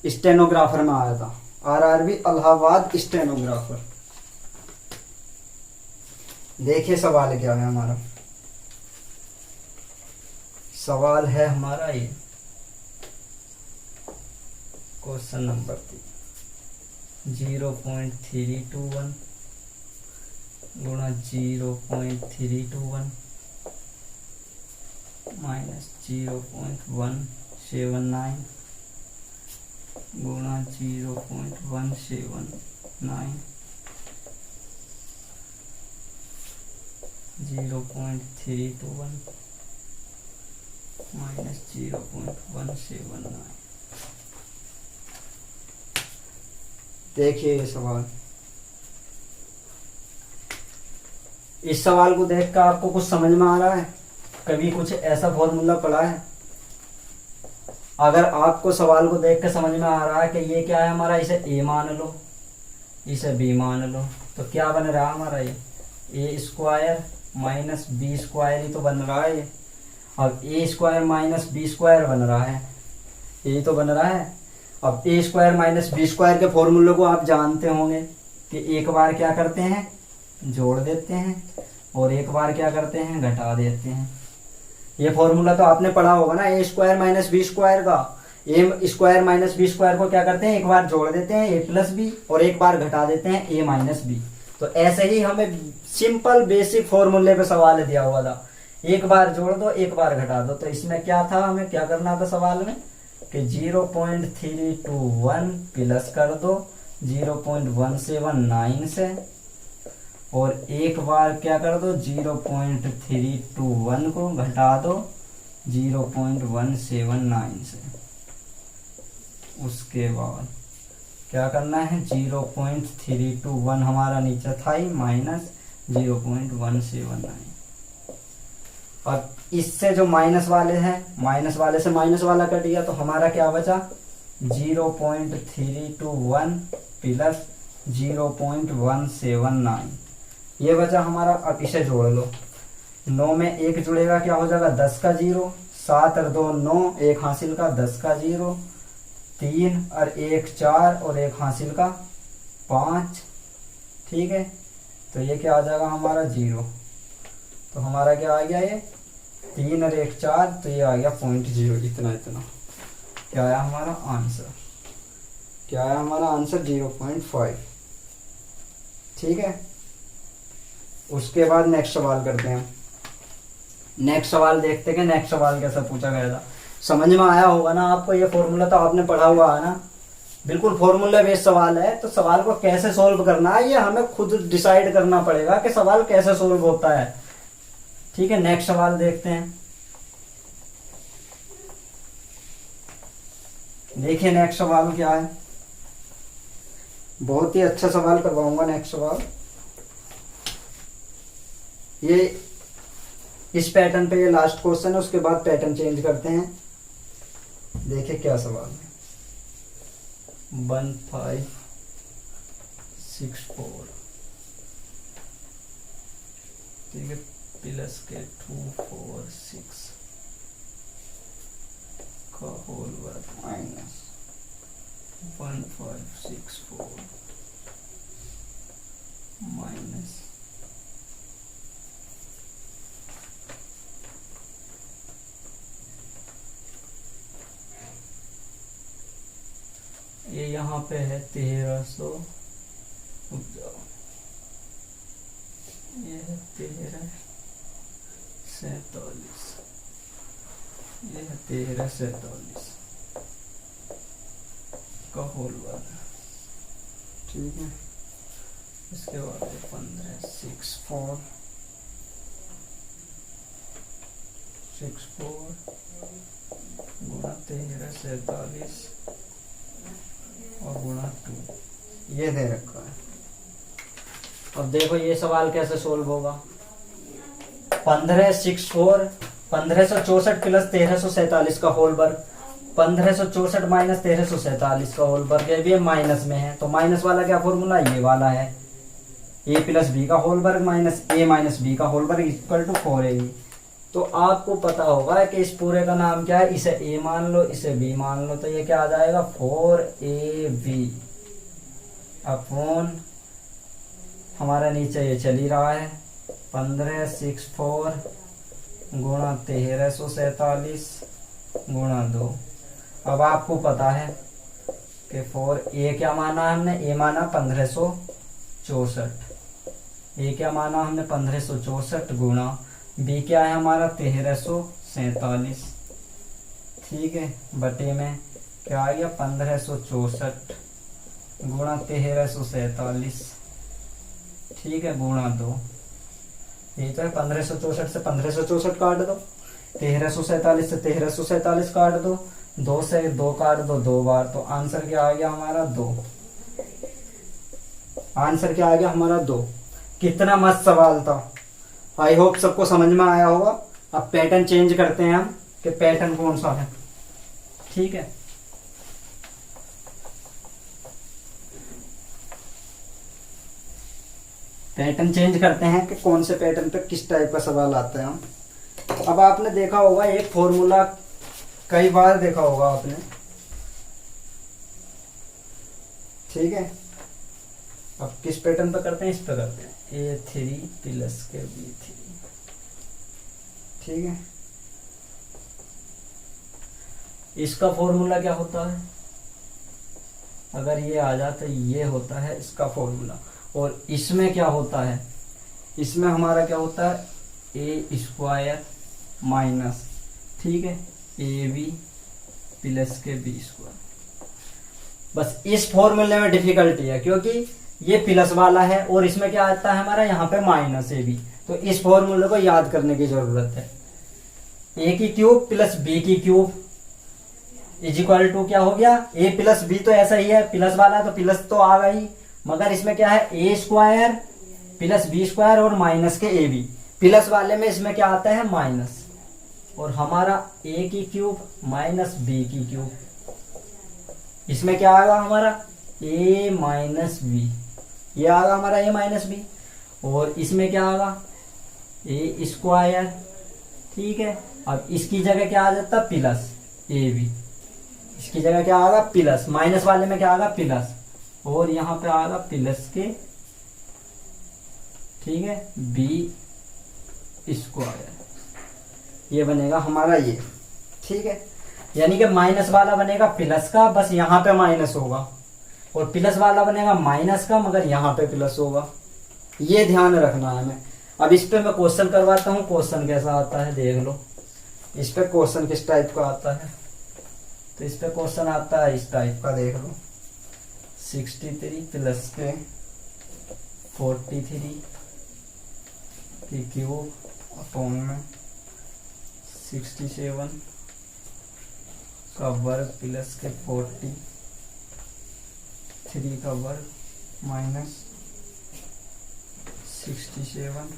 स्टेनोग्राफर में आया था। RRB Allahabad stenographer. देखिए सवाल क्या है हमारा। सवाल है हमारा ये क्वेश्चन नंबर 0.321 गुणा 0.321 माइनस 0.179 गुणा 0.179 0.321 माइनस 0.179। देखिए ये सवाल, इस सवाल को देखकर आपको कुछ समझ में आ रहा है? कभी कुछ ऐसा फॉर्मूला पढ़ा है? अगर आपको सवाल को देख कर समझ में आ रहा है कि ये क्या है हमारा, इसे ए मान लो, इसे बी मान लो, तो क्या बन रहा है हमारा ये ए स्क्वायर माइनस बी स्क्वायर ही तो बन रहा है ये। अब ए स्क्वायर माइनस बी स्क्वायर बन रहा है, यही तो बन रहा है। अब ए स्क्वायर माइनस बी स्क्वायर के फॉर्मूले को आप जानते होंगे कि एक बार क्या करते हैं, जोड़ देते हैं, और एक बार क्या करते हैं, घटा देते हैं। ये फॉर्मूला तो आपने पढ़ा होगा ना, ए स्क्वायर माइनस बी स्क्वायर का। ए स्क्वायर माइनस बी स्क्वायर को क्या करते हैं, एक बार जोड़ देते हैं ए प्लस बी, और एक बार घटा देते हैं ए माइनस बी। तो ऐसे ही हमें सिंपल बेसिक फॉर्मूले पे सवाल दिया हुआ था, एक बार जोड़ दो एक बार घटा दो। तो इसमें क्या था, हमें क्या करना था सवाल में कि 0.321 प्लस कर दो 0.179 से, और एक बार क्या कर दो 0.321 को घटा दो 0.179 से। उसके बाद क्या करना है, 0.321 हमारा नीचे था ही माइनस 0.179। और इससे जो माइनस वाले हैं, माइनस वाले से माइनस वाला कट गया, तो हमारा क्या बचा 0.321 प्लस 0.179 ये बचा हमारा। अब इसे जोड़ लो, 9 में 1 जुड़ेगा क्या हो जाएगा 10 का 0, 7 और 2 9, 1 हासिल का 10 का 0, 3 और 1 4 और 1 हासिल का 5। ठीक है, तो ये क्या आ जाएगा हमारा 0। तो हमारा क्या आ गया, ये 3 और 1 4, तो ये आ गया 0.0, इतना इतना। क्या आया हमारा आंसर, क्या आया हमारा आंसर 0.5। ठीक है, उसके बाद नेक्स्ट सवाल करते हैं। नेक्स्ट सवाल देखते हैं, नेक्स्ट सवाल कैसा पूछा गया था। समझ में आया होगा ना आपको, ये फॉर्मूला तो आपने पढ़ा हुआ है ना, बिल्कुल फॉर्मूला बेस्ड सवाल है। तो सवाल को कैसे सोल्व करना है ये हमें खुद डिसाइड करना पड़ेगा कि सवाल कैसे सोल्व होता है। ठीक है, नेक्स्ट सवाल देखते हैं। देखिए नेक्स्ट सवाल क्या है, बहुत ही अच्छा सवाल करवाऊंगा नेक्स्ट सवाल। ये इस पैटर्न पे ये लास्ट क्वेश्चन है, उसके बाद पैटर्न चेंज करते हैं। देखिए क्या सवाल है, 1564 ठीक है, प्लस के 246 का होल वर्ग माइनस 1564 माइनस ये यहाँ पे है 1300, ये है 1347, ये है 1347 का होल वर्ग। ठीक है, इसके बाद 1564 गुणा 1347 और गुणा 2, ये दे रखा है। अब देखो ये सवाल कैसे सोल्व होगा। 1564 प्लस 1347 का होल वर्ग, 1564 माइनस 1347 का होल वर्ग, ये भी माइनस में है। तो माइनस वाला क्या फॉर्मूला, ये वाला है, ए प्लस बी का होल वर्ग माइनस ए माइनस बी का होल वर्ग इक्वल टू 4ab। तो आपको पता होगा कि इस पूरे का नाम क्या है, इसे ए मान लो इसे बी मान लो, तो ये क्या आ जाएगा 4ab अपॉन हमारा नीचे ये चल ही रहा है 1564 गुणा 1347 गुणा 2। अब आपको पता है कि 4 ए क्या माना हमने, ए माना 1564, ए क्या माना हमने 1564 गुणा बी क्या है हमारा 1347, ठीक है, बटे में क्या आ गया 1564 गुणा 1347, ठीक है, गुणा 2। ये तो है 1564 से 1564 काट दो, 1347 से 1347 काट दो, 2 से 2 काट दो 2 बार, तो आंसर क्या आ गया हमारा 2। आंसर क्या आ गया हमारा 2। कितना मस्त सवाल था। आई होप सबको समझ में आया होगा। अब पैटर्न चेंज करते हैं हम कि पैटर्न कौन सा है, ठीक है। पैटर्न चेंज करते हैं कि कौन से पैटर्न पे किस टाइप का सवाल आता है हम। अब आपने देखा होगा एक फॉर्मूला, कई बार देखा होगा आपने, ठीक है। अब किस पैटर्न पे करते हैं, इस पे करते हैं, A3 प्लस के B3, ठीक है। इसका फॉर्मूला क्या होता है, अगर ये आ जाता है, ये होता है इसका फॉर्मूला। और इसमें क्या होता है, इसमें हमारा क्या होता है ए स्क्वायर माइनस, ठीक है, AB प्लस के B स्क्वायर। बस इस फॉर्मूले में डिफिकल्टी है क्योंकि ये प्लस वाला है और इसमें क्या आता है हमारा यहाँ पे माइनस AB, तो इस फॉर्मूले को याद करने की जरूरत है। A की क्यूब प्लस B की क्यूब इज इक्वल टू क्या हो गया, A प्लस B, तो ऐसा ही है, प्लस वाला है तो प्लस तो आ गई, मगर इसमें क्या है A square plus B square और माइनस के AB। प्लस वाले में इसमें क्या आता है माइनस, और हमारा A की क्यूब माइनस B की क्यूब, इसमें क्या आएगा हमारा A माइनस B, ये आएगा हमारा A माइनस B। और इसमें क्या आएगा A स्क्वायर, ठीक है। अब इसकी जगह क्या आ जाता प्लस AB, इसकी जगह क्या आएगा प्लस, माइनस वाले में क्या आएगा प्लस, और यहाँ पे आएगा प्लस के, ठीक है, B स्क्वायर, ये बनेगा हमारा ये, ठीक है। यानी कि माइनस वाला बनेगा प्लस का, बस यहाँ पे माइनस होगा, और प्लस वाला बनेगा माइनस का, मगर यहाँ पे प्लस होगा। ये ध्यान रखना है हमें। अब इस पे मैं क्वेश्चन करवाता हूँ, क्वेश्चन कैसा आता है देख लो। इस पे क्वेश्चन किस टाइप का आता है, तो इस पे क्वेश्चन आता है इस टाइप का, देख लो, 63 प्लस के 43 की क्यूब अपॉन में 67 का वर्ग प्लस के 43 का वर्ग माइनस 67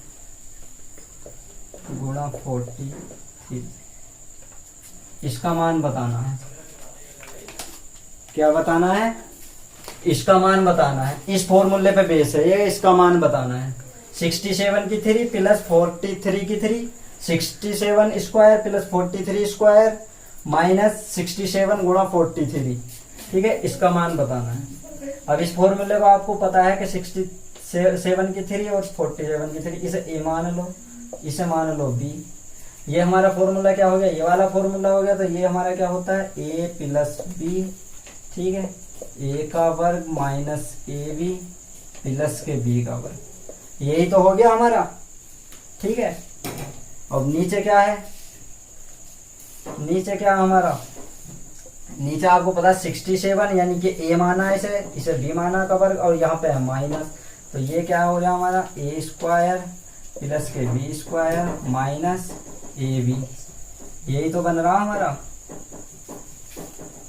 गुणा 43। इसका मान बताना है, क्या बताना है, इसका मान बताना है। इस फॉर्मूले पे बेस है ये, इसका मान बताना है। 67 की 3 प्लस 43 की 3, 67 स्क्वायर प्लस 43 स्क्वायर माइनस 67 गुणा 43, ठीक है, इसका मान बताना है। अब इस फॉर्मूले को आपको पता है कि 67 की 3 और 47 की 3, इसे ए मान लो, इसे मान लो B। ये हमारा फॉर्मूला क्या हो गया, ये वाला फॉर्मूला हो गया, तो ये हमारा क्या होता है A प्लस B, ठीक है, A का वर्ग माइनस AB प्लस के B का वर्ग, यही तो हो गया हमारा, ठीक है। अब नीचे क्या है, नीचे क्या हमारा, नीचे आपको पता है 67, यानी कि A माना है इसे B माना का वर्ग, और यहाँ पे है माइनस, तो ये क्या हो गया हमारा A स्क्वायर प्लस के B स्क्वायर माइनस AB। यही तो बन रहा हमारा,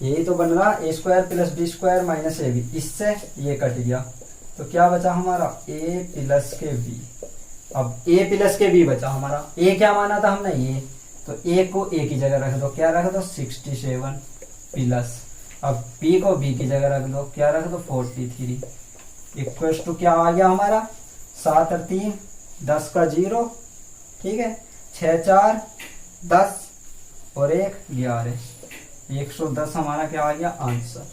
यही तो बन रहा A square plus B square minus AB। इससे ये कट गया, तो क्या बचा हमारा A प्लस के B। अब A प्लस के B बचा हमारा, A क्या माना था हमने ये, तो A को A की जगह रख दो, क्या रख दो 67 प्लस, अब B को B की जगह रख दो, क्या रख दो 43, इक्वल्स टू क्या आ गया हमारा 7 और 3 10 का 0, ठीक है, 6 4 10 और 1 11, 110 हमारा क्या आ गया आंसर।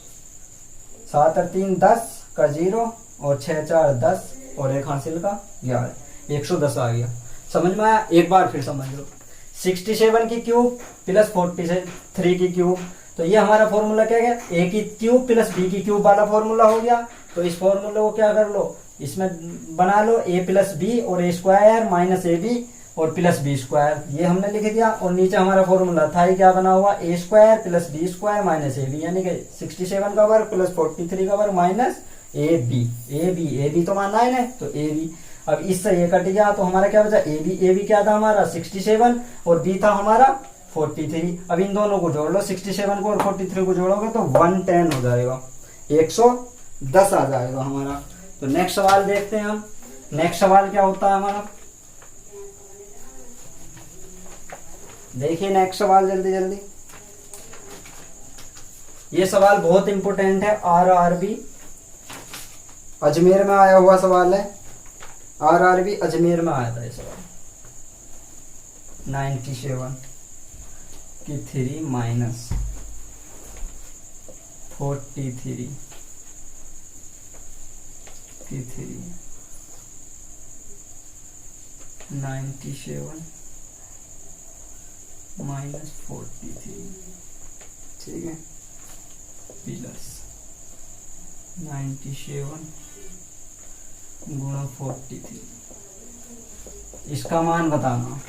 7 और 3 10 का 0 और 6 4 10 और 1 हासिल का 11, 110 आ गया। समझ में आया, एक बार फिर समझ लो। 67 की क्यूब प्लस 43 की क्यूब, तो ये हमारा फॉर्मूला क्या गया, A की क्यूब प्लस B की क्यूब वाला फॉर्मूला हो गया। तो इस फॉर्मूले को क्या कर लो, इसमें बना लो a प्लस बी और a square minus a b और प्लस बी स्क्वायर, ये हमने लिख दिया। और नीचे हमारा फॉर्मूला था ये क्या बना हुआ, a square plus b square minus a b, यानी कि 67 का वर्ग प्लस 43 का वर्ग माइनस ए बी तो माना है ना, तो ए बी। अब इससे ये कट गया तो हमारा क्या बचा, ए बी क्या था हमारा 67 और बी था हमारा 43। अब इन दोनों को जोड़ लो, 67 को और 43 को जोड़ोगे तो 110 हो जाएगा, 110 आ जाएगा हमारा। तो नेक्स्ट सवाल देखते हैं हम। नेक्स्ट सवाल क्या होता है हमारा, देखिए नेक्स्ट सवाल जल्दी जल्दी। ये सवाल बहुत इंपॉर्टेंट है, RRB अजमेर में आया हुआ सवाल है, RRB अजमेर में आया था ये सवाल। 97 की 3 माइनस 43 की 3 97 माइनस 43, ठीक है, प्लस 97 गुणा 43, इसका मान बताना।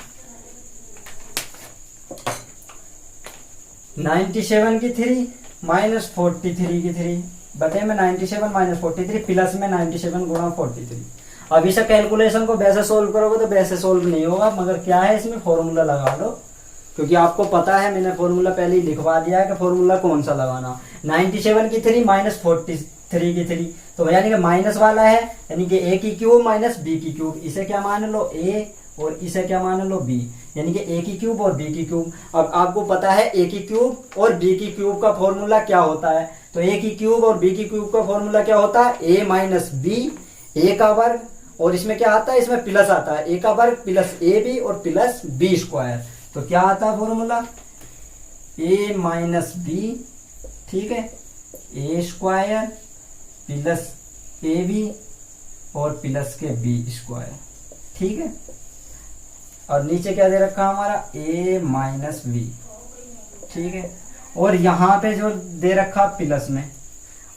97 की 3 माइनस 43 की 3 बटे में 97 माइनस 43 प्लस में 97 गुणा 43। अब इसे कैलकुलेशन को वैसे सोल्व करोगे तो वैसे सोल्व नहीं होगा, मगर क्या है इसमें फॉर्मूला लगा लो, क्योंकि आपको पता है मैंने फॉर्मूला पहले ही लिखवा दिया है कि फॉर्मूला कौन सा लगाना। 97 की 3 माइनस 43 की 3, तो यानी कि माइनस वाला है, यानी कि a की क्यूब माइनस b की क्यूब, इसे क्या मान लो a और इसे क्या मान लो b, यानी कि a की क्यूब और b की क्यूब। अब आपको पता है a की क्यूब और b की क्यूब का फॉर्मूला क्या होता है, तो a की क्यूब और b की क्यूब का फॉर्मूला क्या होता है, a माइनस b, a का वर्ग, और इसमें क्या आता है, इसमें प्लस आता है, a का वर्ग प्लस ए बी और प्लस b स्क्वायर। तो क्या आता है फॉर्मूला, a माइनस b, ठीक है, a square plus a b और प्लस के b स्क्वायर, ठीक है। और नीचे क्या दे रखा हमारा, a माइनस बी, ठीक है, और यहाँ पे जो दे रखा प्लस में,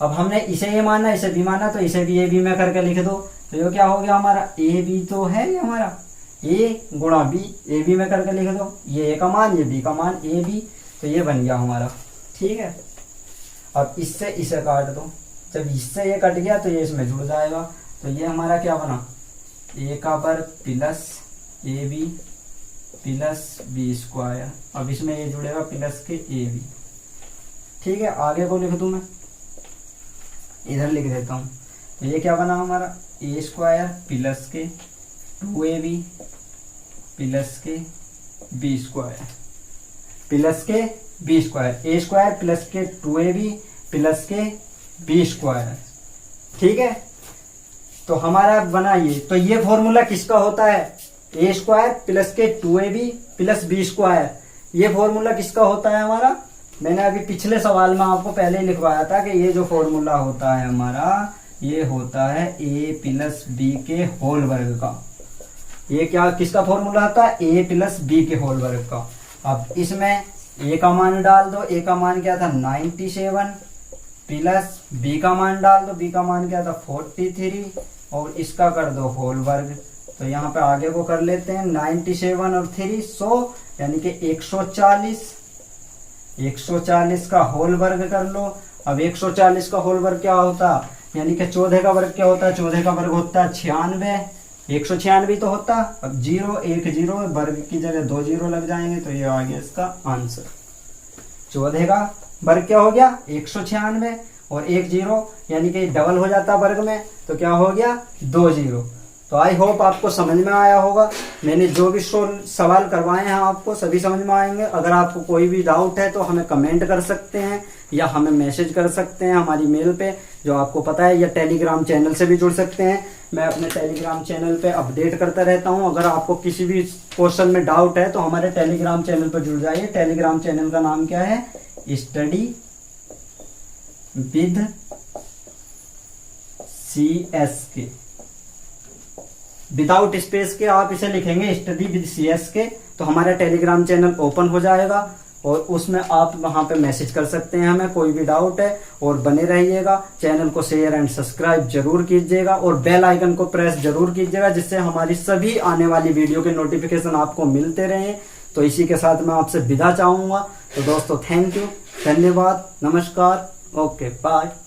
अब हमने इसे ये माना इसे भी माना, तो इसे भी ए बी में करके लिख दो, तो ये क्या हो गया हमारा, ए बी तो है ये हमारा, ए गुणा बी, ए बी में करके लिख दो, ये ए का मान ये बी का मान, ए बी, तो ये बन गया हमारा, ठीक है। अब इससे इसे काट दो, जब इससे ये कट गया तो ये इसमें जुड़ जाएगा, तो ये हमारा क्या बना, ए का वर्ग plus a b plus b square. अब इसमें ये जुड़ेगा प्लस के ए बी, ठीक है। आगे को लिख दूं मैं, इधर लिख देता हूं, तो ये क्या बना हमारा, ए स्क्वायर प्लस के 2ab प्लस के बी स्क्वायर प्लस के बी स्क्वायर, ए स्क्वायर प्लस के 2ab प्लस के बी स्क्वायर, ठीक है। तो हमारा बना ये, तो ये फॉर्मूला किसका होता है, ए स्क्वायर प्लस के 2ab प्लस बी स्क्वायर, ये फॉर्मूला किसका होता है हमारा, मैंने अभी पिछले सवाल में आपको पहले ही लिखवाया था कि ये जो फॉर्मूला होता है हमारा, ये होता है a प्लस बी के होल वर्ग का। ये क्या किसका फॉर्मूला होता है, a प्लस बी के होल वर्ग का। अब इसमें a का मान डाल दो, a का मान क्या था 97 प्लस b का मान डाल दो, b का मान क्या था 43 और इसका कर दो होल वर्ग। तो यहाँ पे आगे को कर लेते हैं, 97 और 3 100, यानी कि 140 का होल वर्ग कर लो। अब 140 का होल वर्ग क्या होता, यानी कि 14 का वर्ग क्या होता है, 14 का वर्ग होता है 96, 196 तो होता। अब 0 1 0 वर्ग की जगह 2 0 लग जाएंगे, तो ये आ गया इसका आंसर। 14 का वर्ग क्या हो गया 196 और 1 0, यानी कि डबल हो जाता वर्ग में, तो क्या हो गया 2 0। तो आई होप आपको समझ में आया होगा। मैंने जो भी सवाल करवाए हैं आपको सभी समझ में आएंगे। अगर आपको कोई भी डाउट है तो हमें कमेंट कर सकते हैं या हमें मैसेज कर सकते हैं हमारी मेल पे, जो आपको पता है, या टेलीग्राम चैनल से भी जुड़ सकते हैं। मैं अपने टेलीग्राम चैनल पे अपडेट करता रहता हूं। अगर आपको किसी भी क्वेश्चन में डाउट है तो हमारे टेलीग्राम चैनल पर जुड़ जाइए। टेलीग्राम चैनल का नाम क्या है, study with CSK, without space के आप इसे लिखेंगे स्टडी विद CSK, तो हमारा टेलीग्राम चैनल ओपन हो जाएगा और उसमें आप वहां पे मैसेज कर सकते हैं हमें, कोई भी डाउट है। और बने रहिएगा, चैनल को शेयर एंड सब्सक्राइब जरूर कीजिएगा और बेल आइकन को प्रेस जरूर कीजिएगा, जिससे हमारी सभी आने वाली वीडियो के नोटिफिकेशन आपको मिलते रहे। तो इसी के साथ मैं आपसे विदा चाहूंगा। तो दोस्तों थैंक यू, धन्यवाद, नमस्कार, ओके बाय।